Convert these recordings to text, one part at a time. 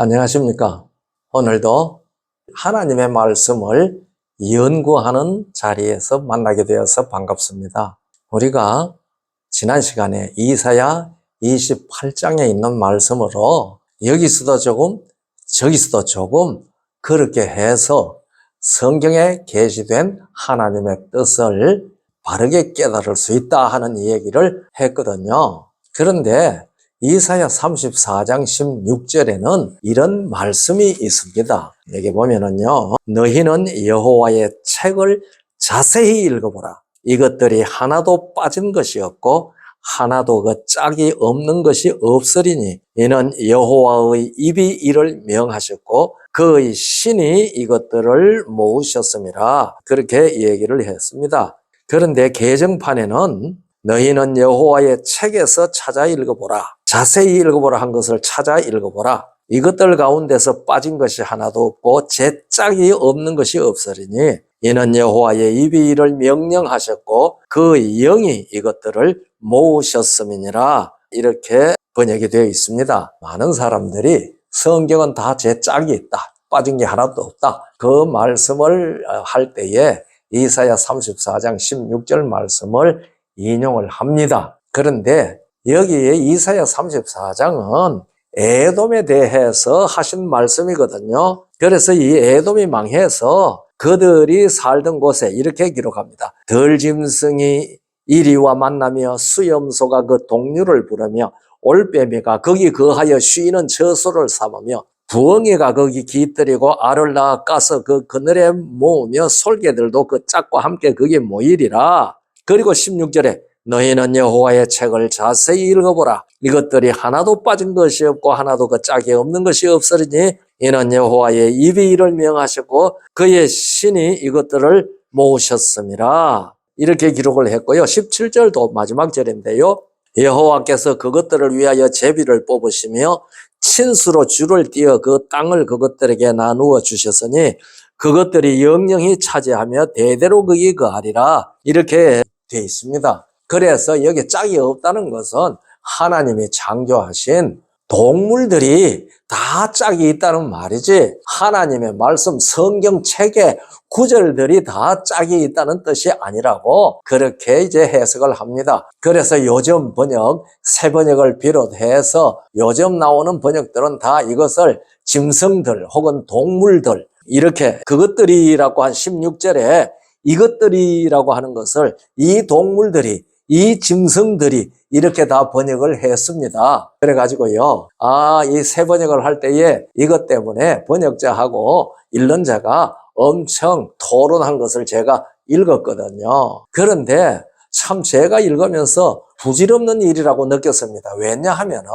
안녕하십니까. 오늘도 하나님의 말씀을 연구하는 자리에서 만나게 되어서 반갑습니다. 우리가 지난 시간에 이사야 28장에 있는 말씀으로 여기서도 조금 저기서도 조금 그렇게 해서 성경에 게시된 하나님의 뜻을 바르게 깨달을 수 있다 하는 얘기를 했거든요. 그런데 이사야 34장 16절에는 이런 말씀이 있습니다. 여기 보면은요, 너희는 여호와의 책을 자세히 읽어보라. 이것들이 하나도 빠진 것이 없고 하나도 그 짝이 없는 것이 없으리니 이는 여호와의 입이 이를 명하셨고 그의 신이 이것들을 모으셨음이라. 그렇게 얘기를 했습니다. 그런데 개정판에는 너희는 여호와의 책에서 찾아 읽어보라. 자세히 읽어보라 한 것을 찾아 읽어보라. 이것들 가운데서 빠진 것이 하나도 없고 제 짝이 없는 것이 없으리니 이는 여호와의 입이 이를 명령하셨고 그 영이 이것들을 모으셨음이니라. 이렇게 번역이 되어 있습니다. 많은 사람들이 성경은 다 제 짝이 있다. 빠진 게 하나도 없다. 그 말씀을 할 때에 이사야 34장 16절 말씀을 인용을 합니다. 그런데 여기에 이사야 34장은 에돔에 대해서 하신 말씀이거든요. 그래서 이 에돔이 망해서 그들이 살던 곳에 이렇게 기록합니다. 들짐승이 이리와 만나며 수염소가 그 동류를 부르며 올빼미가 거기 거하여 쉬는 저소를 삼으며 부엉이가 거기 깃들이고 알을 낳아 까서 그 그늘에 모으며 솔개들도 그 짝과 함께 거기 모이리라. 그리고 16절에 너희는 여호와의 책을 자세히 읽어보라. 이것들이 하나도 빠진 것이 없고 하나도 그 짝이 없는 것이 없으리니 이는 여호와의 입이 이를 명하셨고 그의 신이 이것들을 모으셨음이라. 이렇게 기록을 했고요. 17절도 마지막 절인데요. 여호와께서 그것들을 위하여 제비를 뽑으시며 친수로 줄을 띄어 그 땅을 그것들에게 나누어 주셨으니 그것들이 영영히 차지하며 대대로 거기 거하리라. 이렇게 되어 있습니다. 그래서 여기 짝이 없다는 것은 하나님이 창조하신 동물들이 다 짝이 있다는 말이지 하나님의 말씀 성경책의 구절들이 다 짝이 있다는 뜻이 아니라고 그렇게 이제 해석을 합니다. 그래서 요즘 번역, 새 번역을 비롯해서 요즘 나오는 번역들은 다 이것을 짐승들 혹은 동물들 이렇게 그것들이라고 한 16절에 이것들이라고 하는 것을 이 동물들이 이 짐승들이 이렇게 다 번역을 했습니다. 그래가지고요, 이 새 번역을 할 때에 이것 때문에 번역자하고 읽는 자가 엄청 토론한 것을 제가 읽었거든요. 그런데 참 제가 읽으면서 부질없는 일이라고 느꼈습니다. 왜냐하면은,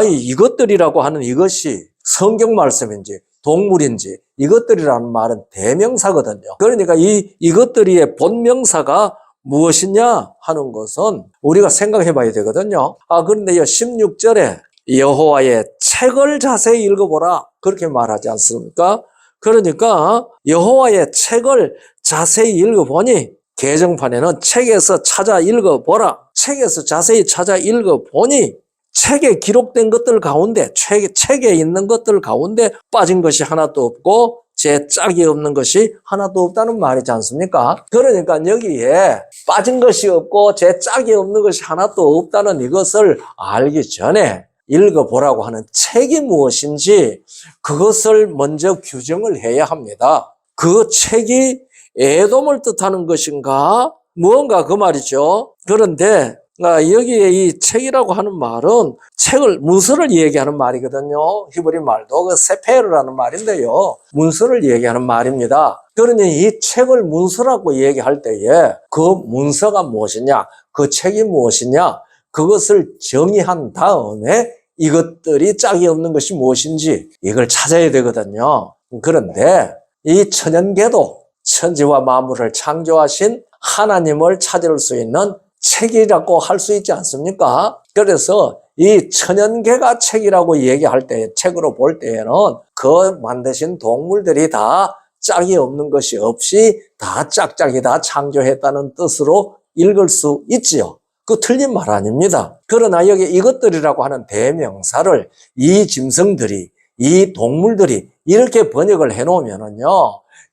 이것들이라고 하는 이것이 성경 말씀인지 동물인지 이것들이라는 말은 대명사거든요. 그러니까 이것들이의 본명사가 무엇이냐 하는 것은 우리가 생각해 봐야 되거든요. 그런데 16절에 여호와의 책을 자세히 읽어보라 그렇게 말하지 않습니까? 그러니까 여호와의 책을 자세히 읽어보니 개정판에는 책에서 찾아 읽어보라. 책에서 자세히 찾아 읽어보니 책에 기록된 것들 가운데 책에 있는 것들 가운데 빠진 것이 하나도 없고 제 짝이 없는 것이 하나도 없다는 말이지 않습니까? 그러니까 여기에 빠진 것이 없고 제 짝이 없는 것이 하나도 없다는 이것을 알기 전에 읽어보라고 하는 책이 무엇인지 그것을 먼저 규정을 해야 합니다. 그 책이 에돔을 뜻하는 것인가? 무언가 그 말이죠. 그런데 여기에 이 책이라고 하는 말은 책을 문서를 얘기하는 말이거든요. 히브리 말도 그 세페르라는 말인데요. 문서를 얘기하는 말입니다. 그러니 이 책을 문서라고 얘기할 때에 그 문서가 무엇이냐, 그 책이 무엇이냐, 그것을 정의한 다음에 이것들이 짝이 없는 것이 무엇인지 이걸 찾아야 되거든요. 그런데 이 천연계도 천지와 만물을 창조하신 하나님을 찾을 수 있는 책이라고 할 수 있지 않습니까? 그래서 이 천연계가 책이라고 얘기할 때, 책으로 볼 때에는 그 만드신 동물들이 다 짝이 없는 것이 없이 다 짝짝이 다 창조했다는 뜻으로 읽을 수 있지요. 그 틀린 말 아닙니다. 그러나 여기 이것들이라고 하는 대명사를 이 짐승들이 이 동물들이 이렇게 번역을 해 놓으면은요,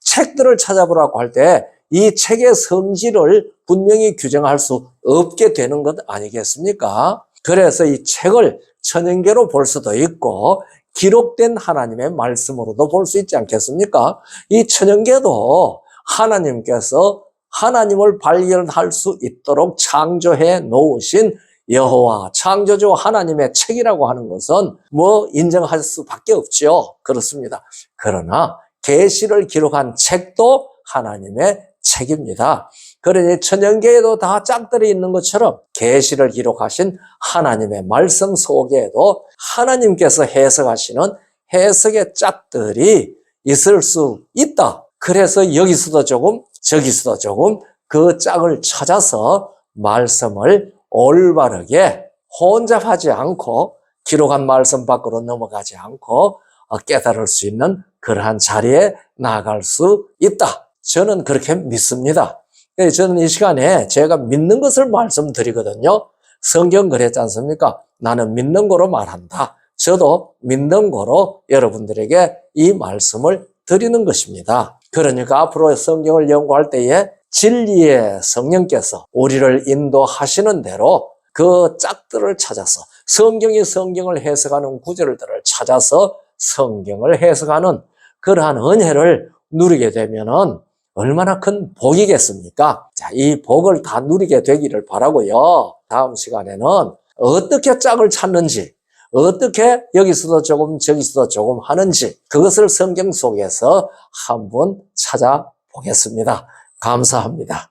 책들을 찾아보라고 할 때 이 책의 성질을 분명히 규정할 수 없게 되는 것 아니겠습니까? 그래서 이 책을 천연계로 볼 수도 있고 기록된 하나님의 말씀으로도 볼 수 있지 않겠습니까? 이 천연계도 하나님께서 하나님을 발견할 수 있도록 창조해 놓으신 여호와 창조주 하나님의 책이라고 하는 것은 뭐 인정할 수밖에 없죠. 그렇습니다. 그러나 계시를 기록한 책도 하나님의 책입니다. 그러니 천연계에도 다 짝들이 있는 것처럼 계시를 기록하신 하나님의 말씀 속에도 하나님께서 해석하시는 해석의 짝들이 있을 수 있다. 그래서 여기서도 조금 저기서도 조금 그 짝을 찾아서 말씀을 올바르게 혼잡하지 않고 기록한 말씀 밖으로 넘어가지 않고 깨달을 수 있는 그러한 자리에 나아갈 수 있다. 저는 그렇게 믿습니다. 저는 이 시간에 제가 믿는 것을 말씀드리거든요. 성경 그랬지 않습니까? 나는 믿는 거로 말한다. 저도 믿는 거로 여러분들에게 이 말씀을 드리는 것입니다. 그러니까 앞으로 성경을 연구할 때에 진리의 성령께서 우리를 인도하시는 대로 그 짝들을 찾아서 성경이 성경을 해석하는 구절들을 찾아서 성경을 해석하는 그러한 은혜를 누리게 되면은 얼마나 큰 복이겠습니까? 자, 이 복을 다 누리게 되기를 바라고요. 다음 시간에는 어떻게 짝을 찾는지, 어떻게 여기서도 조금 저기서도 조금 하는지 그것을 성경 속에서 한번 찾아보겠습니다. 감사합니다.